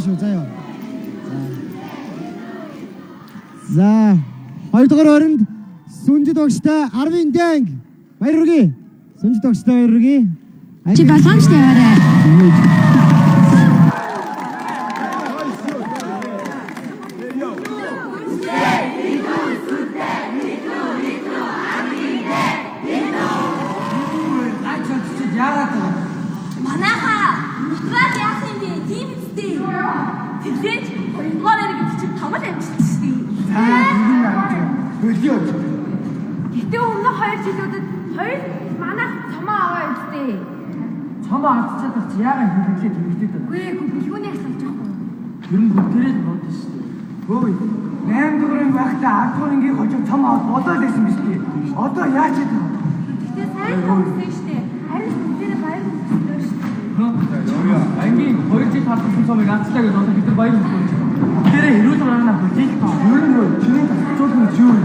шүү заяа. За 2 дугаар хооронд сүнжид огштой Арвин Данг баяр хүргэе. Сүнжид огштой баяр хүргэе. Чи болгоомжтой яваарай. Манайхаа нутраад яах юм бэ? Тийм үстэй. Тэглэж 2 дугаар хэрэг чи томол амжилттай. Гэтэ өмнөх 2 жилүүдэд 2 манайх цомоо аваа үстэй. Цомоо авчихад чи яагаад хэлээ тэмдэгтэй даа. Үгүй бэлгүүний асууж байгаа. Ер нь бүгдээрээ бодсон шүү дээ. Хөөе. 8 дуурын байхдаа 10 дуурынгийн хожим цом аваад бодоод байсан биз дээ. Одоо яаж ийм вэ? Гэтэ сайн хөвсөн штэ. Харин бүгдээрээ баяр хөөрсөн штэ. Ангийн 2 жил хатсан цомыг авчлаа гэж одоо бид нар баяр хөөрсөн. Бүгдээрээ хэрүүл гарна бүжиг таа. Ер нь чиний тасцуулын юу вэ?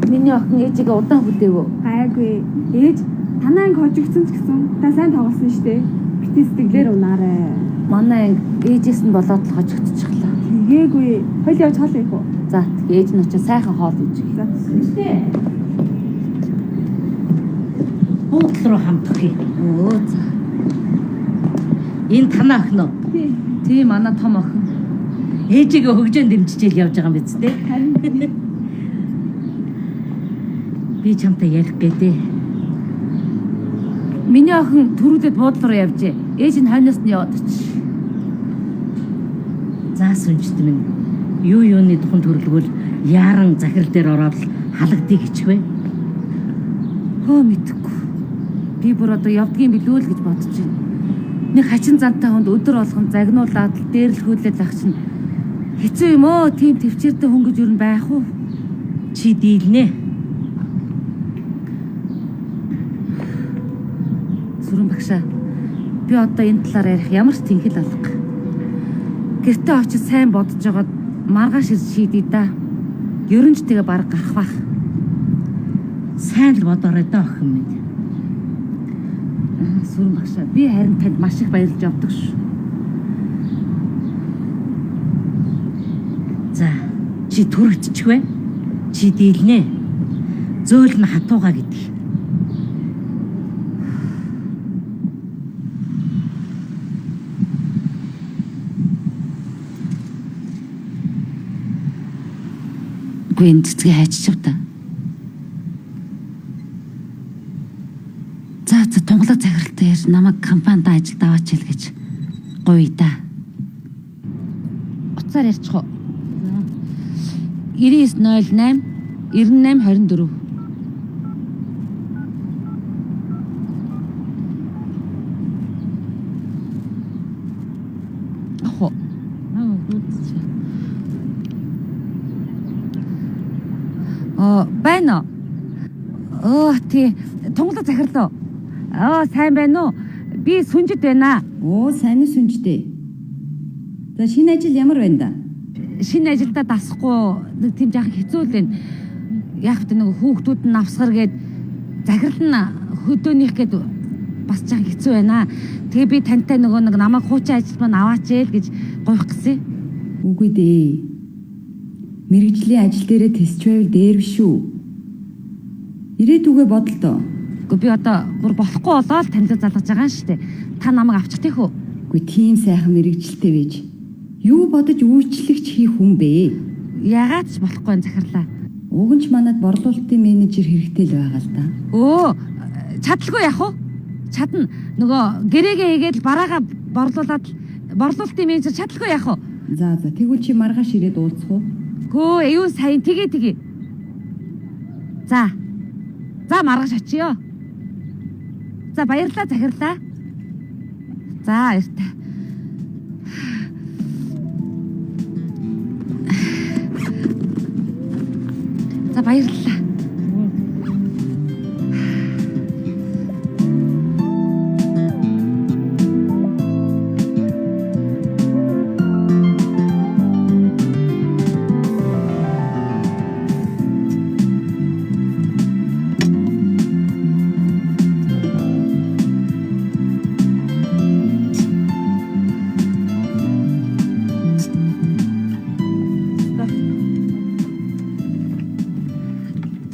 Миний охин ээжигээ удаан хүдээгөө. Гайгүй. Ээж танаа анги хожигдсон ч гэсэн та сайн тоглосон шүү дээ. Бити сэтгэлээр унаарай. Манай анги ээжээс нь болоод л хожигдчихлаа. Тэгээгүй. Хойл явж хоол ийх үү? За ээж нь очиж сайхан хоол иж. За. Буудлын руу хамтах юм. Өө за. Энэ танаа охин уу? Тийм манай том охин. Ээжигээ хөгжөөнд дэмжижэл явж байгаа юм биз дээ. Харин Би чамтай ярих гээдээ. Миний охин төрүүлээд буудлын руу явжээ. Ээж нь хойноос нь яваад очив. За сүнжт минь. Юу юуны тухайн төрлөгөл яаран захирал дээр ороод халагдгийг хичвэ. Хөө мэдхгүй. Би бүр одоо явдгийн билүү л гэж бодож байна. Нэг хачин зантай хүнд өдөр болгон загнуулаад дээрлэхүүлээд ах чинь хэцүү юм оо, тийм төвчээртэй хүн гэж юу байх уу? Чи дийлнэ. Сүрэн багшаа. Би одоо энэ талаар ярих ямар ч тэнхэл алга. Гэртээ очиж сайн бодож байгаад маргааш ирж шийдээ да. Ерөн ч тэгээ баг гарах бах. Сайн л бодоорой доо охин минь. Сүрэн багшаа. Би харин танд маш их баярлж явдаг шүү. За, чи түрэгдчихвэ? Чи дийлнэ. Зөөл нь хатууга гэдэг. Үгүй энэ цэцгээ хайчиж та. За тунгалаг захиралтай яар намайг компанид ажилд аваач хэл гэж гоё да. Уцаар ярьчих уу? 9908 9824. Ахо. Байна уу? Тий. Тунгалаг захирлаа. Сайн байна уу? Би сүнжид байна. Сайн уу сүнжтэй. За шинэ ажил ямар байна да? Шинэ ажилдаа дасахгүй нэг тийм жаахан хэцүү л байна. Яг тэ нэг хүүхдүүд нь навсгар гээд захирал нь хөдөөнийх гээд бас жаахан хэцүү байна. Тэгээ би тантай нөгөө нэг намайг хуучин ажил маань аваач ээл гэж гойх гэсэн. Үгүй дээ. Мэргэжлийн ажил дээрээ тесч байвал дээр биш үү? Ирээдүгөө бодолтой. Гэхдээ би одоо бүр болохгүй болоо л танилцуулж залгаж байгаа юм шүү дээ. Та намайг авчих тийх үү? Үгүй тийм сайхан мэргэжилтэй байж. Юу бодож үйлчлэгч хийх хүн бэ? Ягаад ч болохгүй энэ захирлаа. Уг нь ч манад борлуулалтын менежер хэрэгтэй л байгаа л да. Чадлагүй яах вэ? Чадна. Нөгөө гэрээгээ хийгээд бараагаа борлуулад борлуулалтын менежер чадлагүй яах вэ? За тэгвэл чи маргааш ирээд уулзах уу? Гөө юу сайн тэгээ. За маргааш очиё. За баярлалаа захирлаа. За баяртай. За баярлалаа.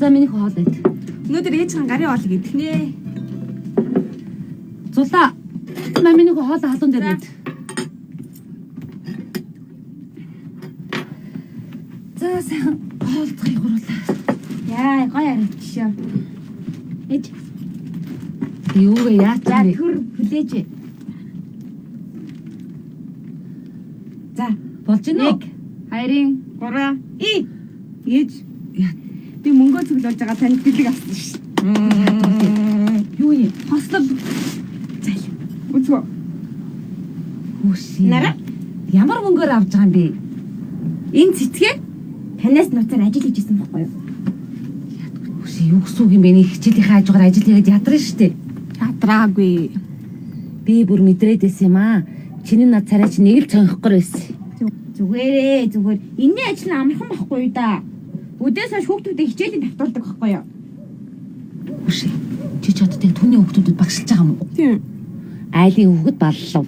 За миний хоол байд. Өнөөдөр ээжийн гарын хоол идэх нэ. Зулаа. Миний хоол халуун дээр байд. За сайн хоолцохыг гурлаа. Яа, гоё арилжшаа. Ээж, Юу вэ яач за вэ? төр хүлээж. За, Болж гинэ үү? 1, 2, 3, и. Ээж. Би мөнгөө цуглуулж байгаа танд бэлэг авсан шүү. Юу юм? Хослог. Зай. Үзгөө. Хүшээ. Нара. Ямар мөнгөөр авч байгаа юм бэ? Энэ цэцгээ танаас нууцаар ажил хийж исэн байхгүй юу? Хүшээ юу гэсэн үг юм бэ? Нэг хичээлийнхээ хажуугаар ажил хийгээд ядраа штэ. Ядраагүй. Би бүр мэдрээд байсан юм аа. Чиний над царай чи нэг л цонхохгүй байсан. Зүгээрээ зүгээр. Энэний ажил нь амархан байхгүй юу да? Өдөөс хойш хүүхдүүдэд хичээлийн давтуулдаг байхгүй юу? Хүшээ. Чи чаддаг түүний хүүхдүүдэд багшилж байгаа юм уу? Тийм. Айлын хүүхэд баллав.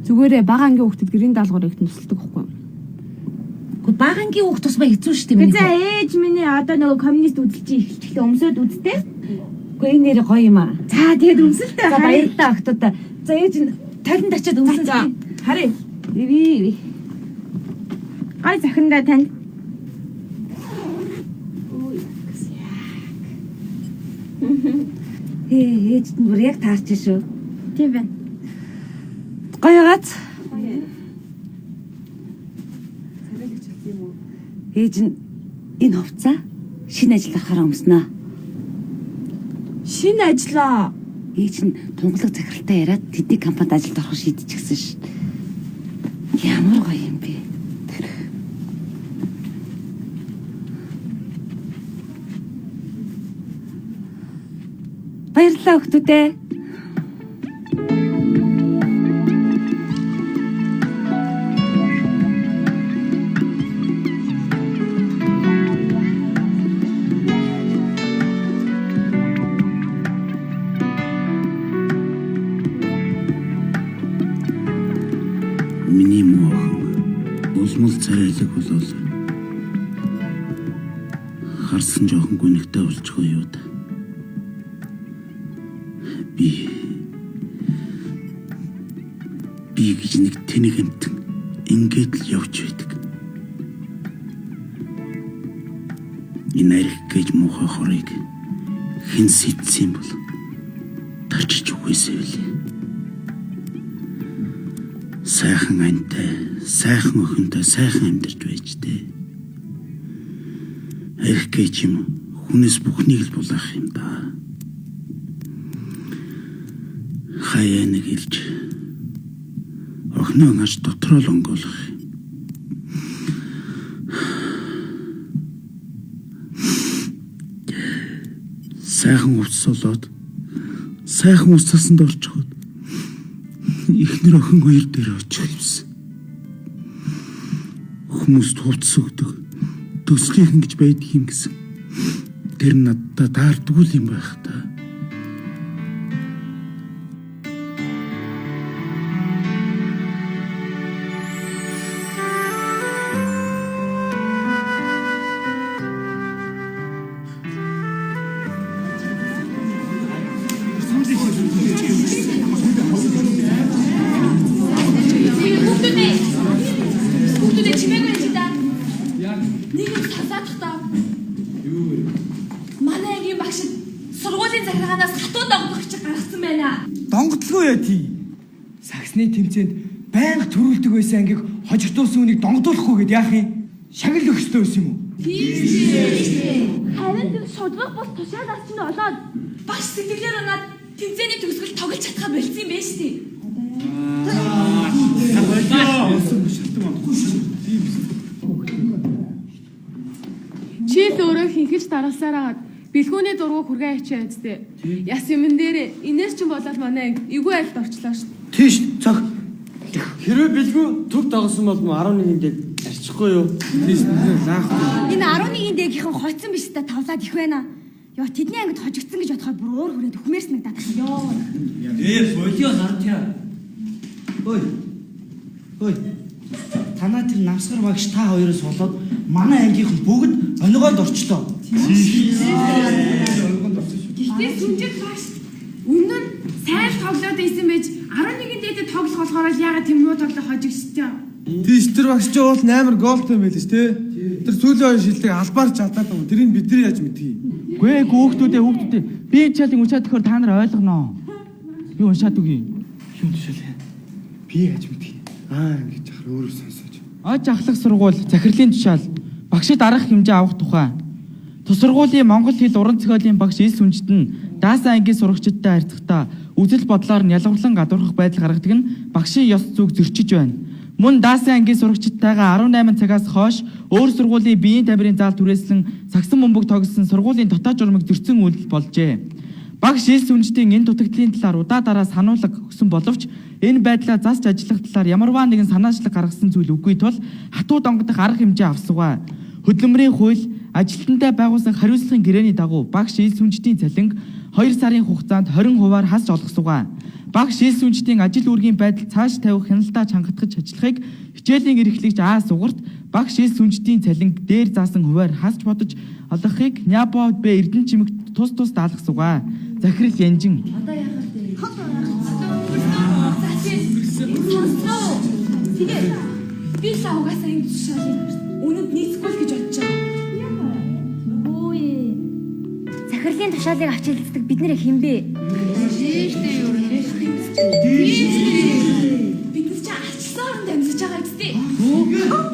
Зүгээрээ бага ангийн хүүхдэд гэрийн даалгаврыг тусалдаг байхгүй юу? Гэхдээ багангийн хүүхд тусмаа хэцүү штэ миний. За ээж минь одоо нөгөө коммунист үзэлчин эхэлчихлээ өмсөд үзтээ. Гэхдээ энэ нэр гоё юм аа. За тэгээд өмсөлтөө За баярлалаа охтуудаа. За ээж нь талент ачаад өмсөн. За харъя. Иви. Гай захиндаа тань. Ээж нь бүр яг таарч шүү. Тийм байна. Гоё гац. Ээж нь энэ хувцаа шинэ ажил авахаараа өмснө. Шинэ ажиллаа. Ээж нь тунгалаг захиралтай яриад тэдний компанид ажилд орох шийдчихсэн ш. Ямар гоё юм бэ? Баярлалаа охтуудээ. Миний муухан улмал царайлаг болол харсан жоохон гүнигтэй болчихоо юу да. Би гэж нэг тэнэг амтан ингээд л явж байдаг. Энэ арх гэж муухай хорыг хэн сэтсэн бол тарчиж үгүйсэй үлээ. Сайхан антай, сайхан охинтой сайхан амьдарч байж дээ. Арх гэж юм хүнээс бүхнийг л булаах юм да. Хаяа нэг илж охиноо ngаж дотроо л онгоолох юм. Сайхан уцсолоод сайхан уцсалсанд орчиход ихнэр охин хоёр дээр очих юмсан. Хүмүүст хувцас өгдөг төслийнхэн гэж байдаг юм гэсэн. Тэр надад таардгүй юм байх та. Хүүхдүүдээ чимээгүй юм чи та. Нэг их талаадах. Юу вэ? Манай ангийн багш сургуулийн захиргаанаас хатуу донгох чи гаргасан байна. Донгодлоо яа тий. Саксны тэмцээнд байнга төрүүлдэг байсан ангиг хожигдуулсан үнийг донгодуулахгүй гэд яах юм? Шагнал өгчтэй байсан юм уу? Харин тэр шудрах бол тушаалаас ч нь олоод багш сэтгэлээр унаад тэмцээний төгсгөл тоглож чадхаа болцсон юм байна шүү дээ. Чи л өөрөө хинхэж дараалсараад бэлгүүний дургуг хүргээ ачаа үстэ. Яс юмн дээр инээс ч болоод манай анги эвгүй айлд орчлоо шүү. Тийш цог. Хэрвээ бэлгүү төв дагсан бол 11-нд дээр арчихгүй юу? Тийш лаахгүй. Энэ 11-ийн дээгийнхэн хоцсон биш та тавлаад их байна. Йоо тэдний ангид хожигдсан гэж бодохоор бүр уур хүрээд өхмээрс нагдаад байна. Йоо. Болио нартя. Ой. Танаа тэр намсгар багш та хоёроос болоод манай ангийнхан бүгд онигоонд орчлоо. Гэхдээ сүнжид багш өмнө нь сайн тоглоод байсан байж 11-ийн дээдэд тоглох болохоор л ягаад тийм муу тоглох хожигчтэй. Тийш тэр багш ч уул 8 голтой байл ш тий. Тэр сүүлийн хоёр шилдэг албаар чадаад байгаа. Тэрийг бид нар яаж мэдхий? Гүй хүүхдүүдээ би чалын уншаад төхөр та нар ойлгоно. Би уншаад үгүй. Юу тушаалаа? Би яаж мэдхий? Ингэж ахаар өөрөө сонсож. Аж ахлах сургууль, захирлын тушаал, багшид арга хэмжээ авах тухай. Тус сургуулийн Монгол хэл уран зохиолын багш Ил Сүнжид нь даасан ангийн сурагчидтай харьцахдаа үзэл бодлоор нь ялгарлан гадуурхах байдал гаргадаг нь багшийн ёс зүйг зөрчиж байна. Мөн даасан ангийн сурагчидтайгаа 18 цагаас хойш өөр сургуулийн биеийн тамирын заал түрээслэн сагсан бөмбөг тогсон сургуулийн дотоод журмыг зөрчсөн үйлдэл болжээ. Багш Ил Сүнжидийн энэ дутагдлын талаар удаа дараа сануулга өгсөн боловч энэ байдлаа засч ажиллах талаар ямарваа нэгэн санаачлаг гаргасан зүйл үгүй тул хатуу донгодох арга хэмжээ авсаваа. Хөдөлмөрийн хууль ажилтнтай байгуулсан хариуцлагын гэрээний дагуу багш Ил Сүнжидийн цалин 2 сарын хугацаанд 20% хасж олгосуваа. Багш Ил Сүнжидийн ажил үүргийн байдал цааш тавих хяналтаа чангатгаж ажиллахыг хичээлийн эрхлэгч Сугарт багш Ил Сүнжидийн цалин дээр заасан хуваар хасж бодож олгохыг Няпо Б Эрдэнэ чимэгт тус даалгасуваа. Захирал Янжин. Тэгээд би саугасаа энэ тушаалыг өнөд нийцгүй л гэж бодож байгаа. Өөе. Захирлын тушаалыг авч хэлцдэг бид нэр хинбэ? Бид ч арчсан оронд амьсаж байгаа үстэй.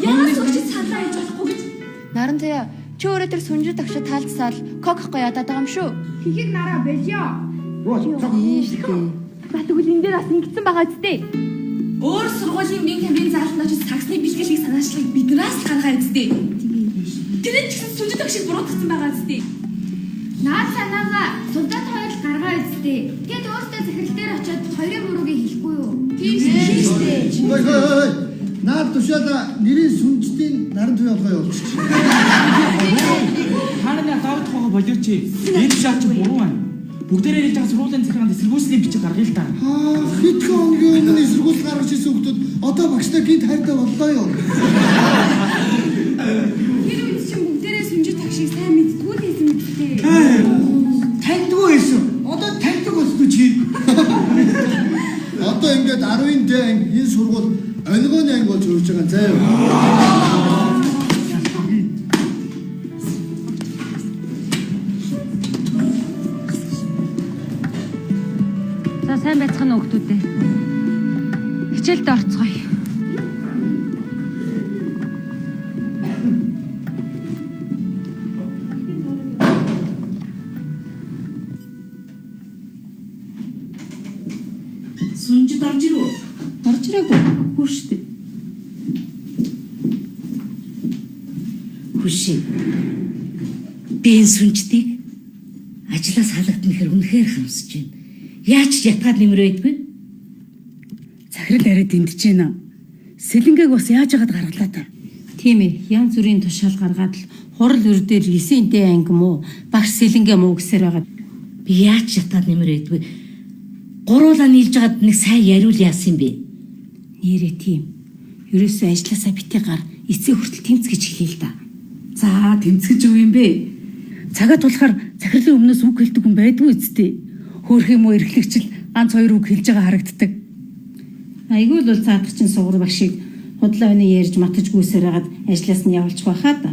Яагаад ч санаа хийж болохгүй гэж. Нарантая чи өөрөө тэр сүнжид агшид таалцсаал кокхгүй ядаад байгаа юм шүү. Хихийг нараа бэлё. Батгүл энэ дээр бас ингэсэн байгаа үстэй. Өөр сургуулийн нэг тамирын заалтнаа ч сагсны бэлгэлийг санаачлагыг биднээс гаргаа үстэй. Тэр ч гэсэн сүнжид агшид буруутгсан байгаа үстэй. Наад санаагаа сулдаад хоёр гаргаа үстэй. Тэгэд өөртөө захирал дээр очиод хоёрын буруугийг хэлэхгүй юу? Тийм шүү. Наад тушаалаа нэрийн сүнжидийн наран туяа болгоо явуулчих. Хаана давд хоо болооч. Энэ шаач буруу байна. Бүгдээрээ хэлж байгаа сургуулийн захиргаанд эсэргүүцлийн бичиг гаргая л та. Хэдхэн өдрийн өмнө эсэргүүцэл гаргаж ирсэн хүмүүс одоо багштай гинт хайртай боллоо юу? Тэр үед чинь бүгдээрээ сүнжид агшиг сайн мэддгүй л байсан үстэй. Таньдгүй байсан. Одоо таньдаг болсоо чи. Одоо ингээд 10-ын дээн энэ сургууль өнгөний анги болж өрж байгаа заа юу? За сайн байцгаана уу хүүхдүүдээ. Хичээлд орцгоё. Сүнжид орж ирв үү? Орж ирээгүй. Хүүштэй. Хүшээ. Би энэ сүнждийг ажлаас халагдсан гэхээр үнэхээр хамсаж байна. Яаж ч ятгаад нэмрээдгүй? Захирал арай дэмдэж байна. Сэлэнгээг бас яаж яагаад гаргалаа та? Тийм ээ. Янз бүрийн тушаал гаргаад л хурал өр дээр 9-тэй анги муу, багш сэлэнгэ муу гэсээр байгаа. Би яаж ч ятгаад нэмрээдгүй? Гуруулаа нийлж байгаад нэг сайн яриул яасан бэ? Нэрээ тийм. Ерөөсөө ажилласаа битгий гар эцэг хүртэл тэмц гэж хэлээ л да. За тэмцгэж юу юм бэ? Цагаат болохоор захирлын өмнөөс үг хэлдэг хүн байдгүй үсттэй. Хөөх юм уу эрхлэгчл ганц хоёр үг хэлж байгаа харагддаг. Айгүй л бол цаадах чинь сугар багшийг худлаа өнөө ярьж матаж гүйсээр хагаад ажлаас нь явуулчих байхаа да.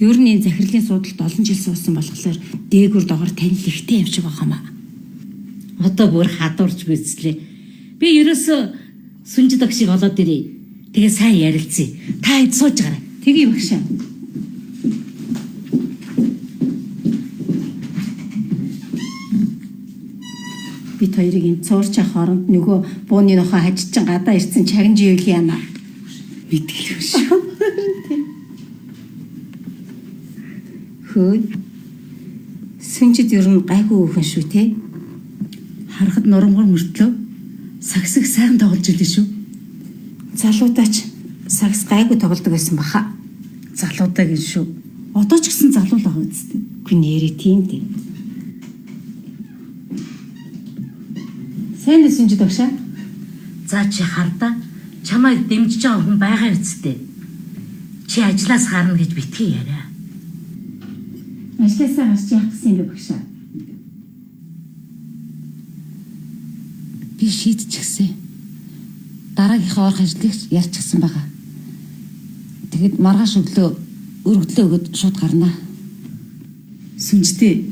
Ер нь энэ захирлын суудалд олон жил суусан болохоор дээгүр догоор танил ихтэй явж байгаа хамаа. Одоо бүр хадуурч бэлцлээ. Би ерөөсөө сүнжид агшиг олоод ирээ. Тэгээ сайн ярилцъя. Та хэд сууж гараа. Тэгээ багшаа. Бид хоёрыг энэ цуурчаа хооронд нөгөө бууны нохоо хажиж чин гадаа ирсэн чагнж ивэл яана. Мэдгэлгүй шүү. Хөөе. Сүнжид ер нь гайгүй хөөн шүү те. Харахад нурмгар мөртлөө сагсыг сайхан тоглож илээ шүү. Залуудаач сагс гайгүй тоглодог байсан баха. Залуудаа гин шүү. Одоо ч гэсэн залуу л байгаа үстэй. Гүн нэрээ тийм дээ. Сайн л сүнжид багшаа. За чи хардаа чамайг дэмжиж байгаа хүн байгаа үстэй. Чи ажлаас харна гэж битгий яриа. Ажлаасаа гарч яах гэсэн юм бэ багшаа? Би шийдчихсэн. Дараагийнхаа орох ажлыг ярьчихсан байгаа. Тэгэд маргааш өглөө өргөдлөө өгöd шууд гарнаа. Сүнжтэй.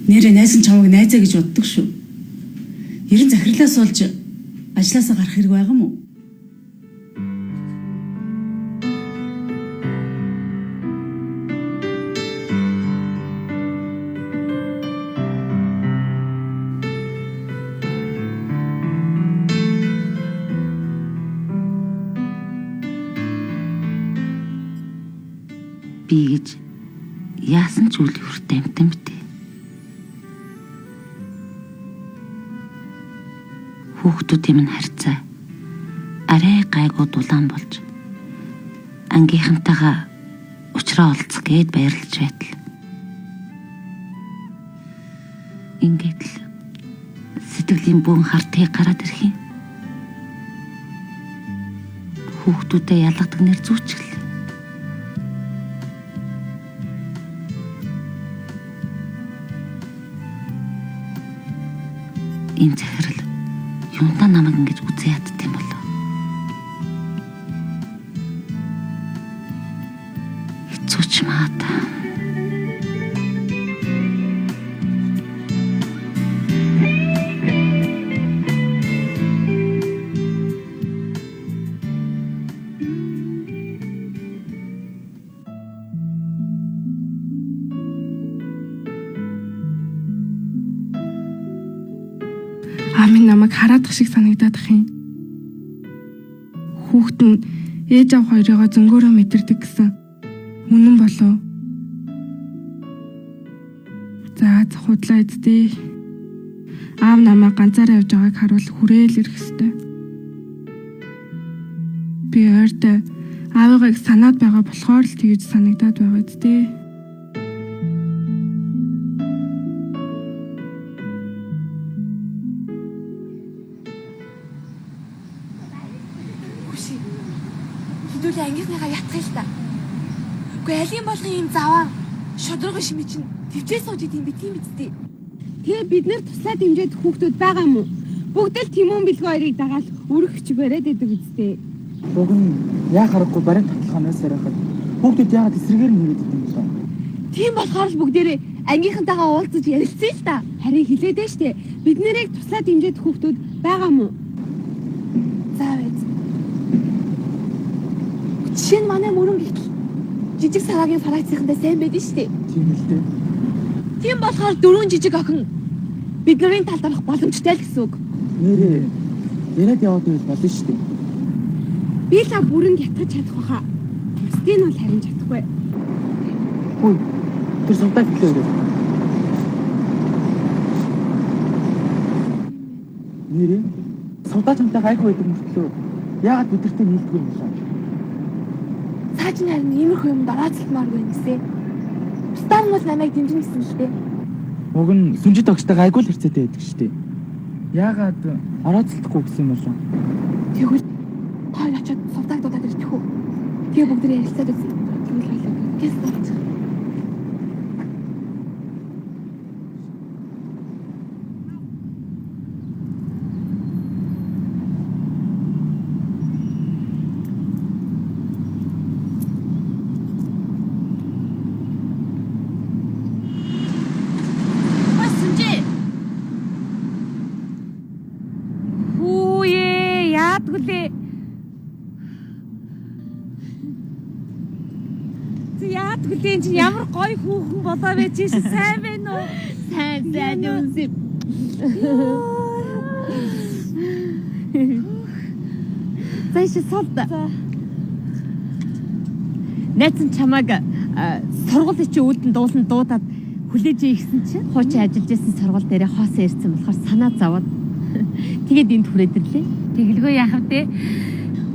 Нэрээ найз нь чамайг найзаа гэж боддог шүү. Ерэн захирлаас олж ажлаасаа гарах хэрэг байгаа мó? Би гэж яасан ч үл хүртэ амтан битээ. Хүүхдүүдийн минь харьцаа арай гайгүй дулаан болж ангийнхантайгаа уулзраа олцох гээд баярлаж байтал. Ингээд л сэтгэлийн бөөн хартыг гараад ирэх юм. Хүүхдүүдэд ялгадаг нэр зүүчгэл. Энэ захирал юунтаа намайг ингэж үзээ ядд юм болов? Хэцүү ч маа та. Амин намайг хараадах шиг санагдаад ах юм. Хүүхэд нь ээж аав хоёрыгоо зөнгөөрөө мэдэрдэг гэсэн. Үнэн болов. За худлаа эцдээ. Аав намайг ганцаараа явж байгааг харуул хүрээл ирэх ёстой. Би ойртой аавыгыг санаад байгаа болохоор л тэгж санагдаад байгаа эцдээ. Хэдүүлээ ангийнхныхаа ятгах л та. Үгүй алийн болгон юм заваа шудраг шимэ чинь төвчээ сууж идэм би тийм үстэй. Тэгээ бид нэр туслаад хэмжээд хүүхдүүд байгаа мó? Бүгд л Тимон бэлгүй хоёрыг дагаад өрөх ч бариад идэг үстэй. Уг нь яа харахгүй барин татлаханаас ярахад хүүхдүүд яагаад эсрэгээр нь хийгээд идэв юм бэ? Тийм болохоор л бүгдээрээ ангийнхантайгаа уулзаж ярилцсан л та. Харин хэлээдээ штэ. Бид нэрийг туслаад хэмжээд хүүхдүүд байгаа мó? За байц. Жишээ нь манай мөрөн гихтэл жижиг сарагийн фракцийнхандаа сайн байдаг штэ. Тийм л дээ. Тийм болохоор дөрвөн жижиг охин бид нарын талд орох боломжтой л гэсэн үг. Нэрээ яриад яваад байвал болно шүү дээ. Би л бүрэн ятгах чадах баха. Бусдын нь бол харин чадахгүй. Хөөе. Тэр сувдаг хэлээ өрөө. Нэрээ сувдаг хамтаа гайгүй байдаг мөртлөө яагаад бидэртэй нийлдэггүй юм бэ? Цааш нь харин иймэрхүү юмд орооцолтмааргүй нэгсээ. Бусдаар нь бол намайг дэмжин гэсэн л дээ. Уг нь сүнжид огчтой гайгүй л хэрцээтэй байдаг шүү дээ. Яагаад орооцолдохгүй гэсэн юм бол? Тэгвэл хоёр очиод сувдаг дуудаад ирчих үү. Тэгээ бүгд ярилцаад үзье. Тэгвэл хоёул гэс болж. Яагаад чи ямар гоё хүүхэн болоо байж чи сайн байна уу? Сайн үнсэв. Зайш сод. Найзан чамайг сургуулийн чи үүлдэн дуулан дуудаад хүлээж ийгсэн чинь хуучин ажиллаж байсан сургууль дээр хоосоо ирсэн болохоор санаа зовоод тэгээд энд хүрээд ирлээ. Тэгэлгүй яах вэ?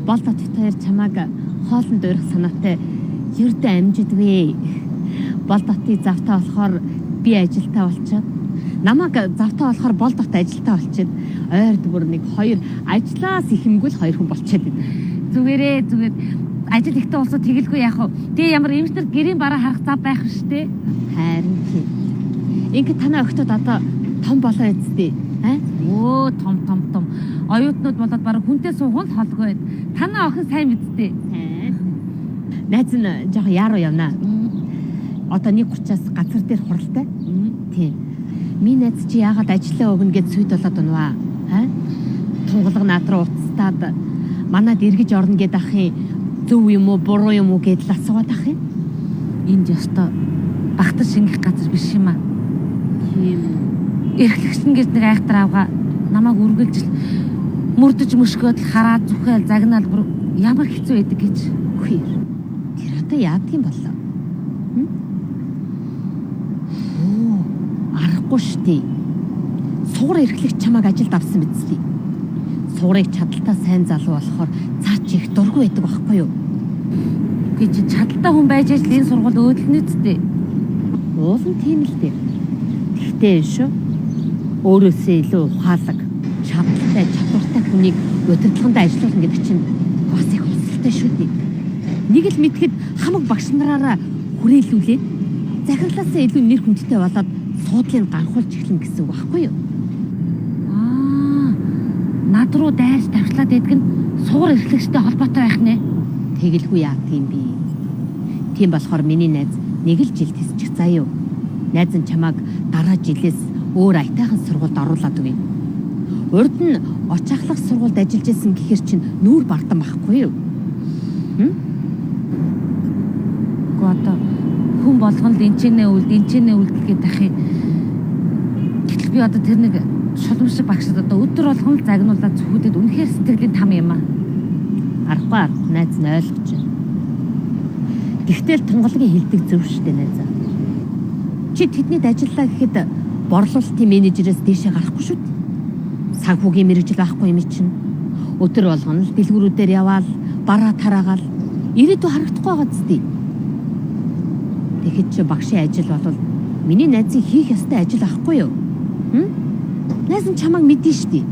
Бол дотор хоёр чамайг хоолнд уурах санаатай ердөө амжидгүй. Бол дотыг завтаа болохоор би ажилтаа болчиход намайг завтаа болохоор бол дот ажилтаа болчиход ойрд бүр нэг хоёр ажлаас ихэмгүүл хоёр хүн болчиход байна. Зүгээрээ зүгээр ажил ихтэй болсоо тэгэлгүй яах вэ? Тэгээ ямар эмчнэр гэрийн бараа харах зав байх штэ. Харин тийм. Ингээд танай охтууд одоо том болоо эцтэй. Өө том. Оюутнууд болоод бараг хүнтэй суугуул холгүй. Танай охин сайн мэдтэй. Найз нь жоо яаруу явна. Одоо 1:30-аас газар дээр хуралтай. Тийм. Минь найз чи яагаад ажиллаа өгнө гэж сүйд болоод унваа. Тунгалаг наад руу уцтаад манад эргэж орно гэд ахын зөв юм уу буруу юм уу гэдэл асууад ахын. Энд ёстой багтар шингэх газар биш юм аа. Тийм. Эрхлэгчэн гэж нэг айхтар авгаа намайг үргэлж мөрдөж мөшгөөд хараад зүхэл загнаал бүр ямар хэцүү байдаг гэж. Үгүй. Тэр одоо яадаг юм болоо? Аргагүй штий. Суур эрхлэгч чамайг ажилд авсан биз дээ. Суурыг чадaltaа сайн залуу болохоор цаа чи их дургүй байдаг байхгүй юу? Гэж чадaltaа хүн байж ажил энэ сургууль өөдлөнө үсттэй. Уул нь тийм л дээ. Тэгтээ шүү. Өөрөөсөө илүү ухаалаг, чадвартай хүнийг удирдлаганд ажилуулна гэдэг чинь бас их хүсэлтэй шүү дээ. Нэг л мэдхэд хамаг багш нараараа хүрээлүүлээд захирлаасаа илүү нэр хүндтэй болоод суудлыг ганхуулж эхлэн гэсэн үг байхгүй юу? Над руу дайрч тавьчлаад идэх нь суур эрхлэгчтэй холбоотой байх нэ. Тэгэлгүй яа тийм би. Тийм болохоор миний найз нэг л жил тисчих заа юу. Найз нь чамайг дараа жилээс өөр аятайхан сургуульд оруулаад өгье. Урд нь очаахлах сургуульд ажиллаж исэн гэхэр чинь нүүр бардан байхгүй юу? Одоо хүн болгон л энчэнэ үлдэл гэдэг ахыг. Гэтэл би одоо тэр нэг шулмшиг багшд одоо өдөр болгон л загнуулаад зүхүүдэд үнэхээр сэтгэлийн там юм аа. Арахгүй найз нь ойлгож байна. Гэхдээ тунгалагын хилдэг зөв штэ найзаа. Чи тэднийд ажиллаа гэхэд борлуулалтын менежерээс дээшээ гарахгүй шүү дээ. Санхүүгийн мэргэжил байхгүй юм чинь. Өдөр болгоно л дэлгүүрүүдээр яваал, бараа тараагаал ирээдүй харагдахгүй байгаа зү. Тэгэхэд чи багшийн ажил бол миний найзын хийх ёстой ажил ахгүй юу? Найз нь чамайг мэдэн штий.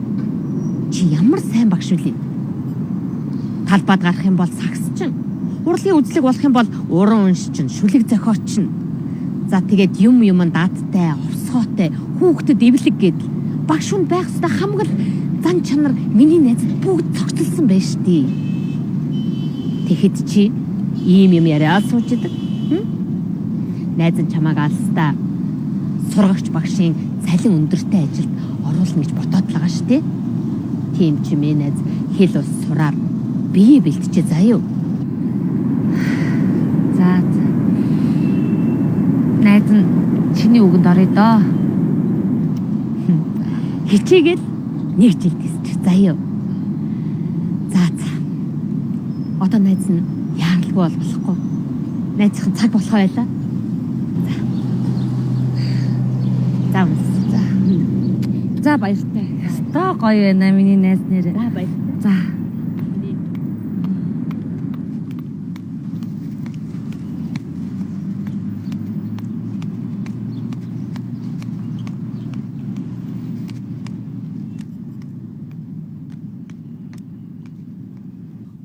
Чи ямар сайн багш вэ? Талбайд гарах юм бол сагсчин. Урлагийн үзлэг болох юм бол уран уншчин, шүлэг зохиочин. За тэгээд юмд дааттай, овсгоотой, хүүхдэд эвлэг гэдэл багш хүн байх ёстой хамгал зан чанар миний найзад бүгд цогцолсон байна штий. Тэгэхэд чи ийм юм яриа сууж идэг. Найз нь чамайг алстаа сургагч багшийн цалин өндөртэй ажилд оруулна гэж ботоод л байгаа шүү дээ. Тийм ч юм ээ найз хэл ус сураар бие бэлтчээ заа юу. За. Найз нь чиний үгэнд орё доо. Хичээгээл нэг жил тисчих заа юу. За. Одоо найз нь яаралгүй болохгүй. Найзын цаг болох байлаа. За баяртай. Стаа гоё байна миний найз нэрээ. За баяр. За.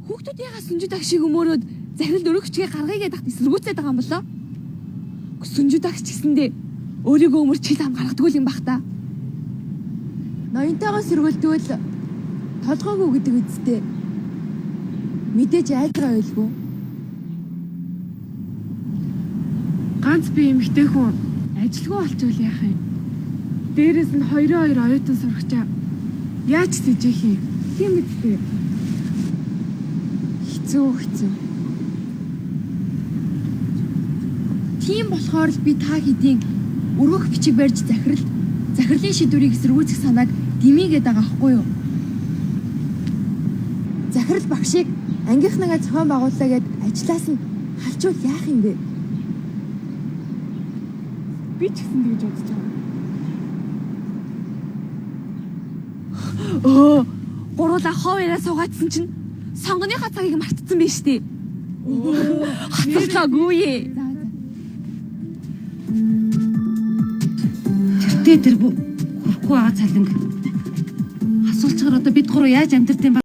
Хүүхдүүд ягаад сүнжид агшиг өмөрөөд захирал өргөчгээ гаргая гэдэгт эсэргүүцээд байгаа юм болоо? Сүнжид агш гэсэндээ өөрийгөө өмөрч хил ам гаргадаг юм бах та. Ноёнтойгоо сэргүүлтвэл толгойгүй гэдэг үсттэй. Мэдээж айлгаа ойлгүй. Ганц би эмэгтэй хүн ажилгүй болчихвол яах юм? Дээрээс нь хоёр оюутан сурагчаа яаж сэжих юм? Тийм үстэй. Хэцүү. Тийм болохоор л би та хэдийн өргөх бичиг барьж захирлын шийдвэрийг эсэргүүцэх санааг дэмийгээд байгаа байхгүй юу? Захирал багшийг ангийнхнагаа зохион байгууллаа гэд ажлаас нь халжуул яах юм бэ? Би ч гэсэн тэгж бодож байгаа. Гуруула хов яриа суугаадсан чинь сонгоныхаа цагийг мартцсан байж тээ. Хатгалаагүй. Тэр хүрхгүй байгаа цалинг асуулчгаар одоо бид гурав яаж амьдрт юм бэ?